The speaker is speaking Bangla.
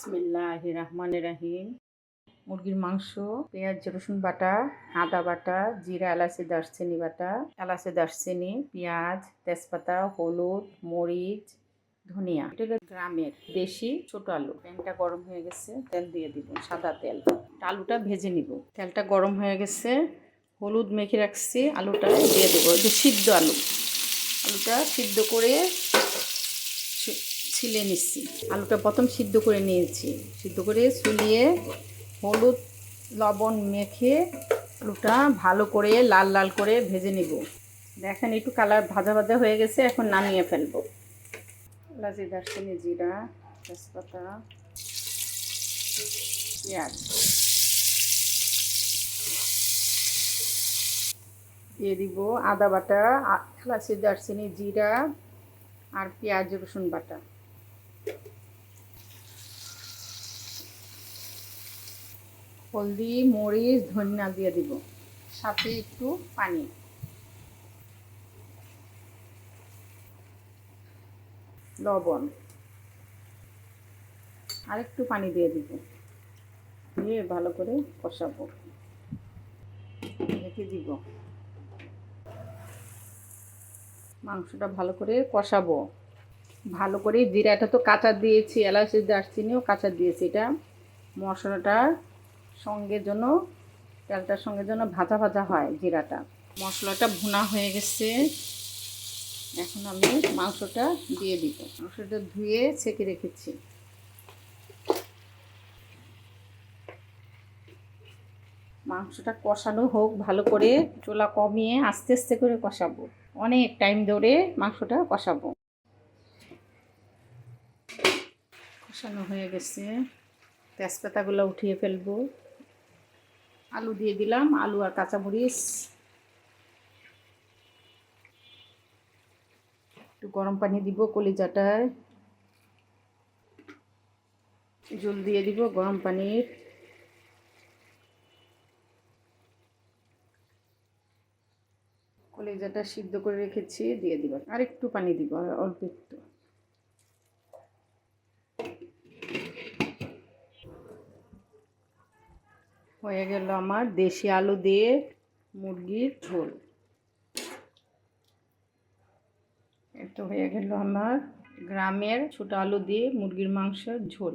বিসমিল্লাহির রহমানির রহিম। মুরগির মাংস, পেঁয়াজ রসুন বাটা, আদা বাটা, জিরা এলাচি দারচিনি বাটা, এলাচি দারচিনি, পেঁয়াজ, তেজপাতা, হলুদ, মরিচ, ধনিয়া। এটা হলো গ্রামের দেশি ছোট আলু। প্যানটা গরম হয়ে গেছে, তেল দিয়ে দিব, সাদা তেল। আলুটা ভেজে নিব। তেলটা গরম হয়ে গেছে, হলুদ মেখে রাখছি, আলুটা দিয়ে দেবো। এটা সিদ্ধ আলু। আলুটা সিদ্ধ করে ছিলে নিচ্ছি। আলুটা প্রথম সিদ্ধ করে নিয়েছি, সিদ্ধ করে ছুলিয়ে হলুদ লবণ মেখে আলুটা ভালো করে লাল লাল করে ভেজে নিব। দেখেন একটু কালার ভাজা ভাজা হয়ে গেছে, এখন নামিয়ে ফেলবো। এলাচি দারচিনি জিরা তেজপাতা পেঁয়াজ দিয়ে দিব, আদা বাটা, এলাচি দারচিনি জিরা আর পেঁয়াজ রসুন বাটা। হলদি মরিচ ধনিয়া দিয়ে দিব, সাথে একটু পানি, লবণ আর একটু পানি দিয়ে দিব, দিয়ে ভালো করে কষাবো, রেখে দিব। মাংসটা ভালো করে কষাবো, ভালো করে। জিরাটা তো কাঁচা দিয়েছি, এলাচি দারচিনিও কাঁচা দিয়েছি। এটা মশলাটার সঙ্গে জন্য, তেলটার সঙ্গে যেন ভাজা ভাজা হয় জিরাটা। মশলাটা ভুনা হয়ে গেছে, এখন আমি মাংসটা দিয়ে দিব। মাংসটা ধুয়ে ছেঁকে রেখেছি। মাংসটা কষানো হোক ভালো করে, চুলা কমিয়ে আস্তে আস্তে করে কষাবো, অনেক টাইম ধরে মাংসটা কষাবো। কষানো হয়ে গেছে, তেজপাতাগুলো উঠিয়ে ফেলবো। আলু দিয়ে দিলাম, আলু আর কাঁচামরিচ। একটু গরম পানি দিব, কলিজাটায় জল দিয়ে দিব গরম পানির। কলিজাটা সিদ্ধ করে রেখেছি, দিয়ে দিব। আর একটু পানি দিব, আর অল্প একটু। হয়ে গেল আমার দেশি আলু দিয়ে মুরগির ঝোল। এটা হয়ে গেল আমার গ্রামের ছোট আলু দিয়ে মুরগির মাংসের ঝোল।